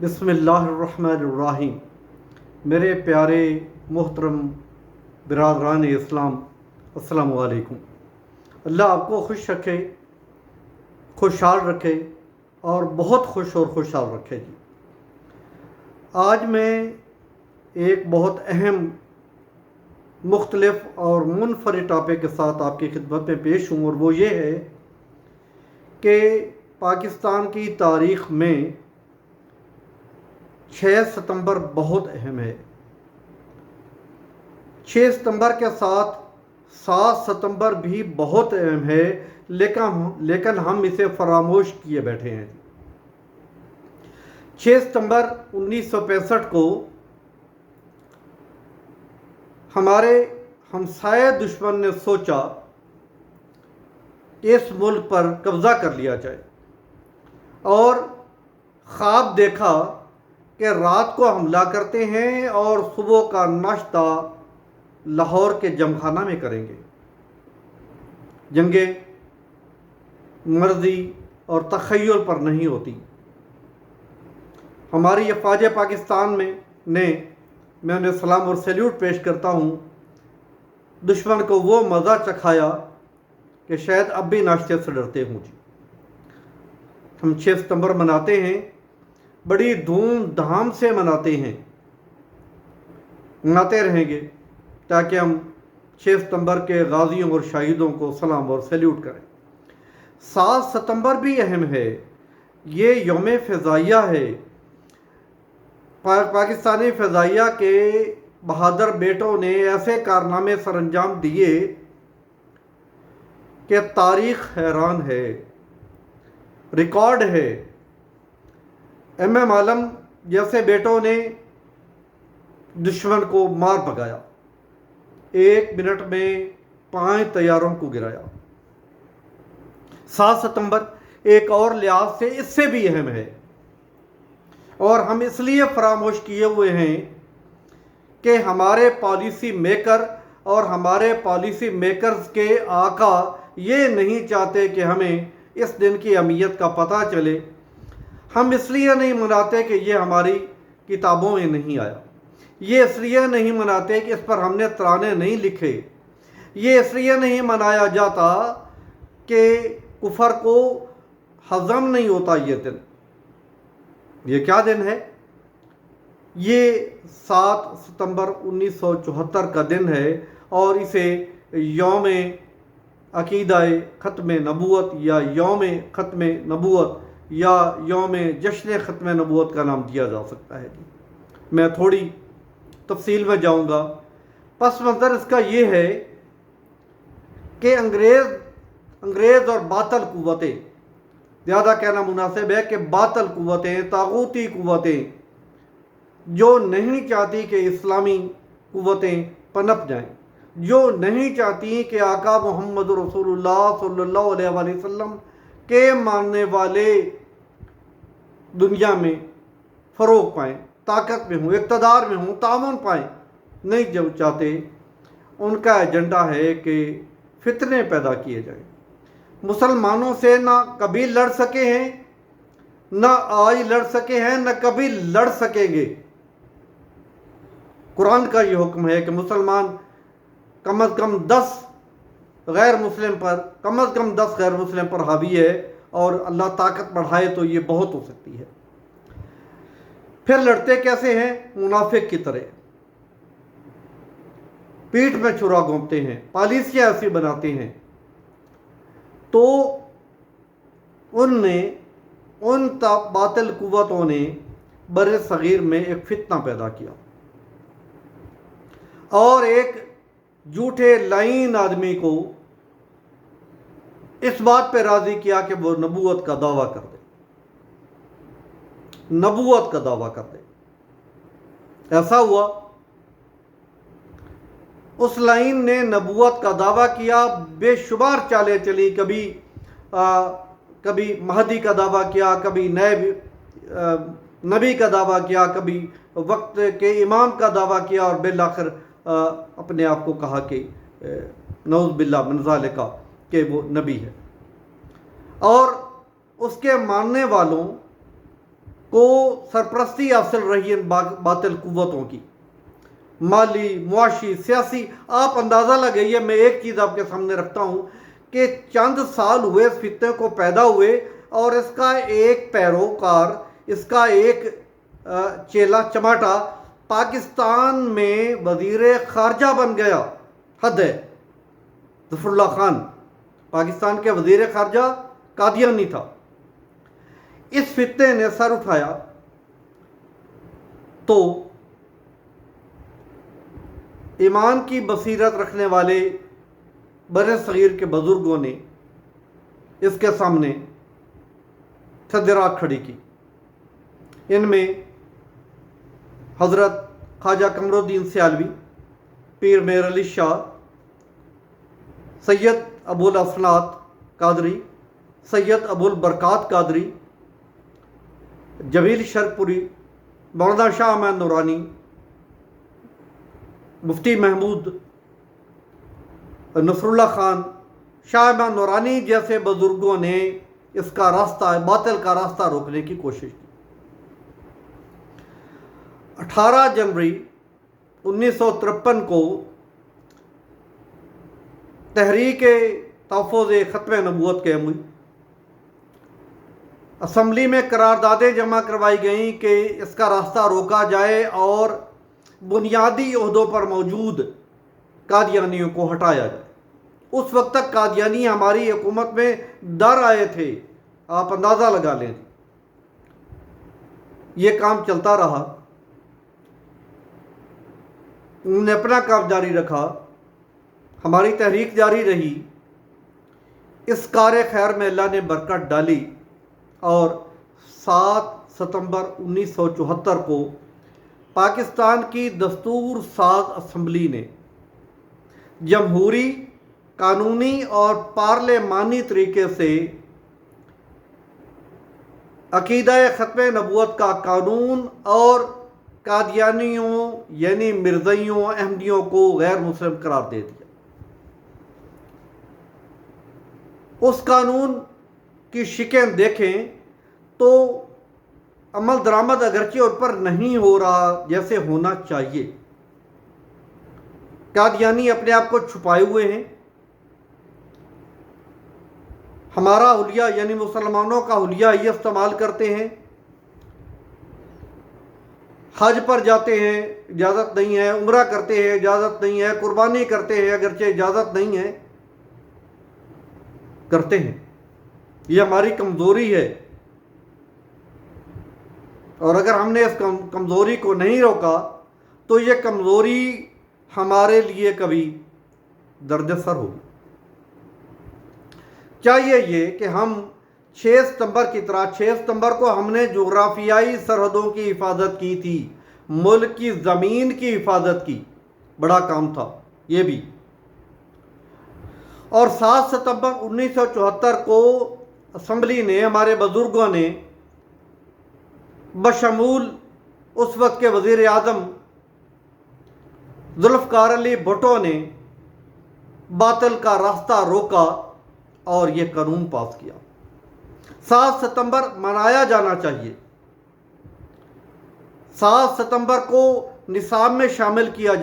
بسم اللہ الرحمن الرحیم۔ میرے پیارے محترم برادران اسلام، السلام علیکم۔ اللہ آپ کو خوش رکھے، خوشحال رکھے اور بہت خوش اور خوشحال رکھے جی۔ آج میں ایک بہت اہم، مختلف اور منفرد ٹاپک کے ساتھ آپ کی خدمت میں پیش ہوں، اور وہ یہ ہے کہ پاکستان کی تاریخ میں 6 ستمبر بہت اہم ہے۔ 6 ستمبر کے ساتھ 7 ستمبر بھی بہت اہم ہے، لیکن ہم اسے فراموش کیے بیٹھے ہیں۔ 6 ستمبر 1965 کو ہمارے ہمسائے دشمن نے سوچا کہ اس ملک پر قبضہ کر لیا جائے، اور خواب دیکھا کہ رات کو حملہ کرتے ہیں اور صبح کا ناشتہ لاہور کے جمخانہ میں کریں گے۔ جنگیں مرضی اور تخیل پر نہیں ہوتی۔ ہماری افواج پاکستان میں انہیں سلام اور سیلیوٹ پیش کرتا ہوں، دشمن کو وہ مزہ چکھایا کہ شاید اب بھی ناشتے سے ڈرتے ہوں جی۔ ہم 6 ستمبر مناتے ہیں، بڑی دھوم دھام سے مناتے ہیں، مناتے رہیں گے تاکہ ہم 6 ستمبر کے غازیوں اور شہیدوں کو سلام اور سیلیوٹ کریں۔ 7 ستمبر بھی اہم ہے، یہ یوم فضائیہ ہے۔ پاکستانی فضائیہ کے بہادر بیٹوں نے ایسے کارنامے سر انجام دیے کہ تاریخ حیران ہے، ریکارڈ ہے۔ عالم جیسے بیٹوں نے دشمن کو مار بھگایا، 1 منٹ میں 5 طیاروں کو گرایا۔ 7 ستمبر ایک اور لحاظ سے اس سے بھی اہم ہے، اور ہم اس لیے فراموش کیے ہوئے ہیں کہ ہمارے پالیسی میکر اور ہمارے پالیسی میکرز کے آقا یہ نہیں چاہتے کہ ہمیں اس دن کی اہمیت کا پتہ چلے۔ ہم اس لیے نہیں مناتے کہ یہ ہماری کتابوں میں نہیں آیا، یہ اس لیے نہیں مناتے کہ اس پر ہم نے ترانے نہیں لکھے، یہ اس لیے نہیں منایا جاتا کہ کفر کو ہضم نہیں ہوتا۔ یہ کیا دن ہے؟ یہ 7 ستمبر 1974 کا دن ہے، اور اسے یوم عقیدہ ختم نبوت یا یوم ختم نبوت یا یوم جشن ختم نبوت کا نام دیا جا سکتا ہے۔ میں تھوڑی تفصیل میں جاؤں گا۔ پس منظر اس کا یہ ہے کہ انگریز اور باطل قوتیں، زیادہ کہنا مناسب ہے کہ باطل قوتیں، طاغوتی قوتیں، جو نہیں چاہتی کہ اسلامی قوتیں پنپ جائیں، جو نہیں چاہتی کہ آقا محمد رسول اللہ صلی اللہ علیہ وآلہ وسلم کے ماننے والے دنیا میں فروغ پائیں، طاقت میں ہوں، اقتدار میں ہوں، تعاون پائیں، نہیں جو چاہتے۔ ان کا ایجنڈا ہے کہ فتنے پیدا کیے جائیں۔ مسلمانوں سے نہ کبھی لڑ سکے ہیں، نہ آج لڑ سکے ہیں، نہ کبھی لڑ سکیں گے۔ قرآن کا یہ حکم ہے کہ مسلمان کم از کم 10 غیر مسلم پر حاوی ہے، اور اللہ طاقت بڑھائے تو یہ بہت ہو سکتی ہے۔ پھر لڑتے کیسے ہیں؟ منافق کی طرح پیٹھ میں چھرا گھونپتے ہیں، پالیسیاں ایسی بناتے ہیں۔ تو ان باطل قوتوں نے بر صغیر میں ایک فتنہ پیدا کیا، اور ایک جھوٹے لعین آدمی کو اس بات پہ راضی کیا کہ وہ نبوت کا دعویٰ کر دے، نبوت کا دعویٰ کر دے۔ ایسا ہوا، اس لائن نے نبوت کا دعویٰ کیا، بے شمار چالیں چلی، کبھی مہدی کا دعویٰ کیا، کبھی نئے نبی کا دعویٰ کیا، کبھی وقت کے امام کا دعویٰ کیا، اور بالآخر اپنے آپ کو کہا کہ نعوذ باللہ من ذالک کہ وہ نبی ہے۔ اور اس کے ماننے والوں کو سرپرستی حاصل رہی ان باطل قوتوں کی، مالی، معاشی، سیاسی۔ آپ اندازہ لگائیے، میں ایک چیز آپ کے سامنے رکھتا ہوں کہ چند سال ہوئے اس فتنے کو پیدا ہوئے، اور اس کا ایک پیروکار، اس کا ایک چیلا چماٹا پاکستان میں وزیر خارجہ بن گیا۔ حد ہے۔ ظفر اللہ خان پاکستان کے وزیر خارجہ قادیانی تھا۔ اس فتنے نے سر اٹھایا تو ایمان کی بصیرت رکھنے والے بر صغیر کے بزرگوں نے اس کے سامنے صدرات کھڑی کی۔ ان میں حضرت خواجہ قمر الدین سیالوی، پیر میر علی شاہ، سید ابو الاسناد قادری، سید ابو البرکات قادری، جمیل شرک پوری، مولانا شاہ احمد نورانی، مفتی محمود نصر اللہ خان، شاہ احمد نورانی جیسے بزرگوں نے اس کا راستہ، باطل کا راستہ روکنے کی کوشش کی۔ 18 جنوری 1953 کو تحریک تحفظ ختم نبوت قائم ہوئی۔ اسمبلی میں قراردادیں جمع کروائی گئیں کہ اس کا راستہ روکا جائے اور بنیادی عہدوں پر موجود قادیانیوں کو ہٹایا جائے۔ اس وقت تک قادیانی ہماری حکومت میں ڈر آئے تھے، آپ اندازہ لگا لیں۔ یہ کام چلتا رہا، انہوں نے اپنا کام جاری رکھا، ہماری تحریک جاری رہی۔ اس کار خیر میں اللہ نے برکت ڈالی، اور 7 ستمبر 1974 کو پاکستان کی دستور ساز اسمبلی نے جمہوری، قانونی اور پارلیمانی طریقے سے عقیدہ ختم نبوت کا قانون اور قادیانیوں یعنی مرزائیوں، احمدیوں کو غیر مسلم قرار دے دیا۔ اس قانون کی شکیں دیکھیں تو عمل درآمد اگرچہ ان پر نہیں ہو رہا جیسے ہونا چاہیے۔ قادیانی اپنے آپ کو چھپائے ہوئے ہیں۔ ہمارا حلیہ یعنی مسلمانوں کا حلیہ یہ استعمال کرتے ہیں، حج پر جاتے ہیں اجازت نہیں ہے، عمرہ کرتے ہیں اجازت نہیں ہے، قربانی کرتے ہیں اگرچہ اجازت نہیں ہے، کرتے ہیں۔ یہ ہماری کمزوری ہے، اور اگر ہم نے اس کمزوری کو نہیں روکا تو یہ کمزوری ہمارے لیے کبھی درد سر ہوگی۔ چاہیے یہ کہ ہم 6 ستمبر کی طرح، 6 ستمبر کو ہم نے جغرافیائی سرحدوں کی حفاظت کی تھی، ملک کی زمین کی حفاظت کی، بڑا کام تھا یہ بھی۔ اور 7 ستمبر 1974 کو اسمبلی نے، ہمارے بزرگوں نے بشمول اس وقت کے وزیر اعظم ذوالفقار علی بھٹو نے باطل کا راستہ روکا اور یہ قانون پاس کیا۔ 7 ستمبر منایا جانا چاہیے۔ 7 ستمبر کو نصاب میں شامل کیا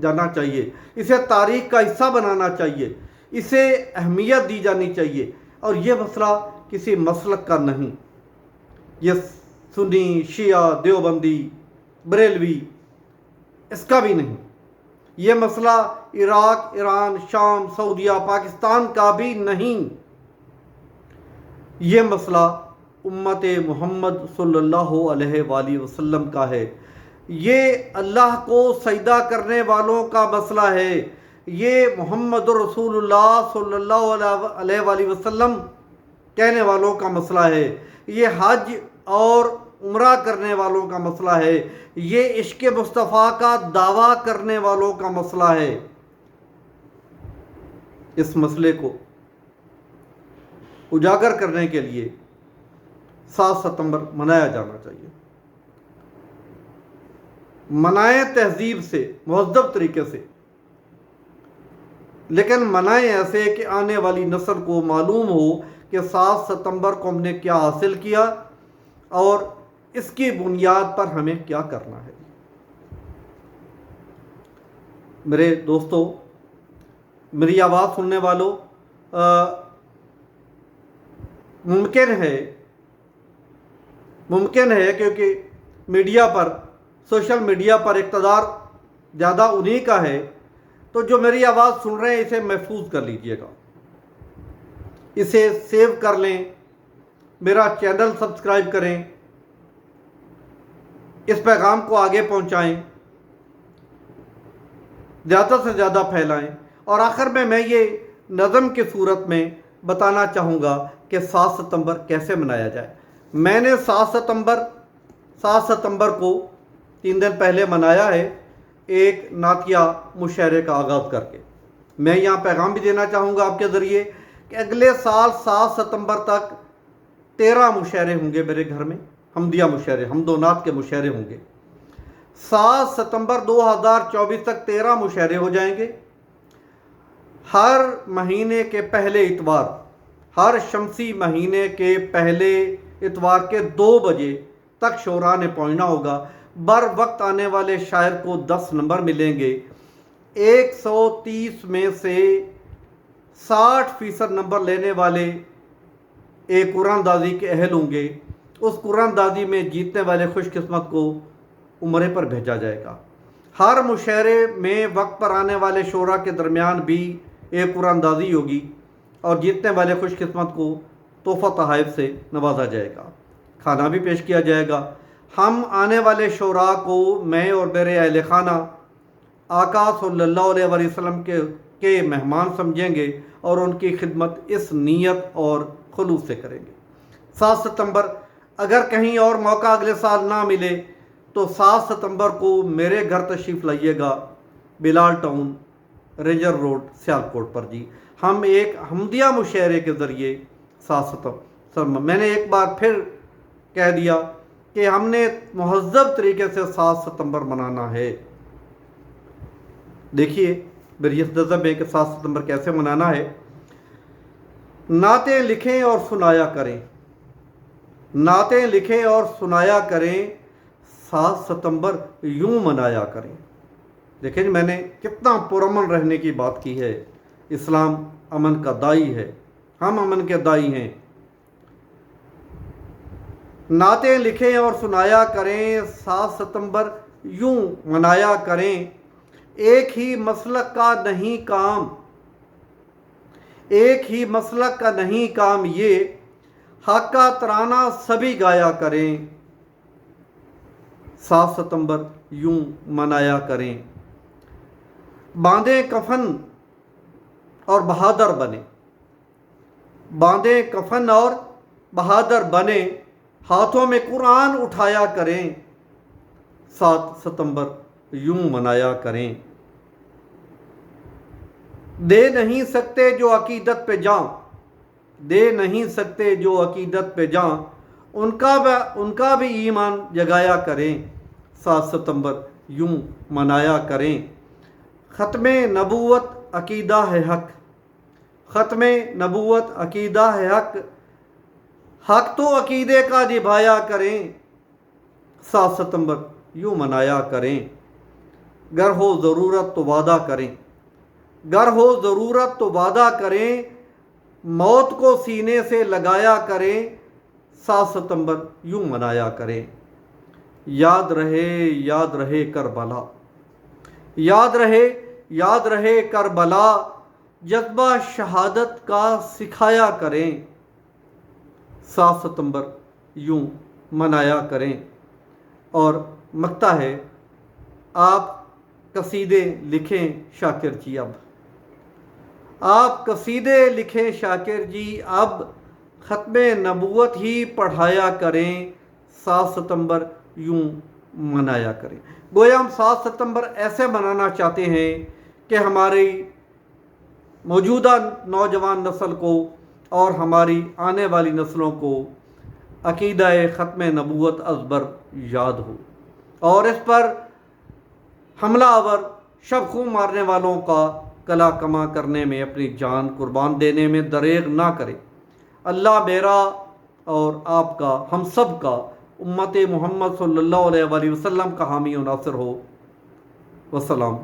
جانا چاہیے، اسے تاریخ کا حصہ بنانا چاہیے، اسے اہمیت دی جانی چاہیے۔ اور یہ مسئلہ کسی مسلک کا نہیں، یہ سنی، شیعہ، دیوبندی، بریلوی اس کا بھی نہیں، یہ مسئلہ عراق، ایران، شام، سعودیہ، پاکستان کا بھی نہیں، یہ مسئلہ امت محمد صلی اللہ علیہ وآلہ وسلم کا ہے۔ یہ اللہ کو سجدہ کرنے والوں کا مسئلہ ہے، یہ محمد رسول اللہ صلی اللہ علیہ وآلہ وسلم کہنے والوں کا مسئلہ ہے، یہ حج اور عمرہ کرنے والوں کا مسئلہ ہے، یہ عشق مصطفیٰ کا دعویٰ کرنے والوں کا مسئلہ ہے۔ اس مسئلے کو اجاگر کرنے کے لیے 7 ستمبر منایا جانا چاہیے۔ منائیں تہذیب سے، مہذب طریقے سے، لیکن منائیں ایسے کہ آنے والی نسل کو معلوم ہو کہ 7 ستمبر کو ہم نے کیا حاصل کیا، اور اس کی بنیاد پر ہمیں کیا کرنا ہے؟ میرے دوستو، میری آواز سننے والوں، ممکن ہے کیونکہ میڈیا پر، سوشل میڈیا پر اقتدار زیادہ انہی کا ہے، تو جو میری آواز سن رہے ہیں اسے محفوظ کر لیجئے گا، اسے سیو کر لیں، میرا چینل سبسکرائب کریں، اس پیغام کو آگے پہنچائیں، زیادہ سے زیادہ پھیلائیں۔ اور آخر میں یہ نظم کی صورت میں بتانا چاہوں گا کہ 7 ستمبر کیسے منایا جائے۔ میں نے 7 ستمبر کو 3 دن پہلے منایا ہے، ایک نعتیہ مشاعرے کا آغاز کر کے۔ میں یہاں پیغام بھی دینا چاہوں گا آپ کے ذریعے کہ اگلے سال 7 ستمبر تک 13 مشاعرے ہوں گے میرے گھر میں، حمدیہ مشاعرے، حمد و نعت کے مشاعرے ہوں گے۔ 7 ستمبر 2024 تک 13 مشاعرے ہو جائیں گے۔ ہر مہینے کے پہلے اتوار، ہر شمسی مہینے کے پہلے اتوار کے 2 بجے تک شعراء نے پہنچنا ہوگا۔ بر وقت آنے والے شاعر کو 10 نمبر ملیں گے۔ 130 میں سے 60% نمبر لینے والے ایک قرآن اندازی کے اہل ہوں گے۔ اس قرآن اندازی میں جیتنے والے خوش قسمت کو عمرے پر بھیجا جائے گا۔ ہر مشاعرے میں وقت پر آنے والے شعراء کے درمیان بھی ایک قرآن اندازی ہوگی اور جیتنے والے خوش قسمت کو تحفہ تحائف سے نوازا جائے گا، کھانا بھی پیش کیا جائے گا۔ ہم آنے والے شعراء کو، میں اور میرے اہل خانہ، آقا صلی اللہ علیہ وسلم کے مہمان سمجھیں گے اور ان کی خدمت اس نیت اور خلوص سے کریں گے۔ 7 ستمبر اگر کہیں اور موقع اگلے سال نہ ملے تو 7 ستمبر کو میرے گھر تشریف لائیے گا، بلال ٹاؤن، رینجر روڈ، سیالکوٹ پر جی۔ ہم ایک حمدیہ مشاعرے کے ذریعے 7 ستمبر، میں نے ایک بار پھر کہہ دیا کہ ہم نے مہذب طریقے سے 7 ستمبر منانا ہے۔ دیکھیے میری اس نظم میں کہ 7 ستمبر کیسے منانا ہے۔ نعتیں لکھیں اور سنایا کریں، نعتیں لکھیں اور سنایا کریں، 7 ستمبر یوں منایا کریں۔ دیکھیں میں نے کتنا پرامن رہنے کی بات کی ہے۔ اسلام امن کا دائی ہے، ہم امن کے دائی ہیں۔ نعتیں لکھیں اور سنایا کریں، 7 ستمبر یوں منایا کریں۔ ایک ہی مسلک کا نہیں کام، ایک ہی مسلک کا نہیں کام یہ، حق کا ترانہ سبھی گایا کریں، 7 ستمبر یوں منایا کریں۔ باندھیں کفن اور بہادر بنے، باندھیں کفن اور بہادر بنے، ہاتھوں میں قرآن اٹھایا کریں، 7 ستمبر یوں منایا کریں۔ دے نہیں سکتے جو عقیدت پہ جاں، دے نہیں سکتے جو عقیدت پہ جاں، ان کا بھی ایمان جگایا کریں، 7 ستمبر یوں منایا کریں۔ ختم نبوت عقیدہ ہے حق، ختم نبوت عقیدہ ہے حق، حق تو عقیدے کا نبھایا کریں، 7 ستمبر یوں منایا کریں۔ گر ہو ضرورت تو وعدہ کریں، گر ہو ضرورت تو وعدہ کریں، موت کو سینے سے لگایا کریں، 7 ستمبر یوں منایا کریں۔ یاد رہے کربلا، یاد رہے کربلا، جذبہ شہادت کا سکھایا کریں، 7 ستمبر یوں منایا کریں۔ اور مقطع ہے، آپ قصیدے لکھیں شاکر جی اب، آپ قصیدے لکھیں شاکر جی اب، ختم نبوت ہی پڑھایا کریں، 7 ستمبر یوں منایا کریں۔ گویا ہم 7 ستمبر ایسے منانا چاہتے ہیں کہ ہماری موجودہ نوجوان نسل کو اور ہماری آنے والی نسلوں کو عقیدہ ختم نبوت ازبر یاد ہو، اور اس پر حملہ آور شب خون مارنے والوں کا کلا کما کرنے میں اپنی جان قربان دینے میں دریغ نہ کرے۔ اللہ میرا اور آپ کا، ہم سب کا امت محمد صلی اللہ علیہ وآلہ وسلم کا حامی و ناصر ہو۔ والسلام۔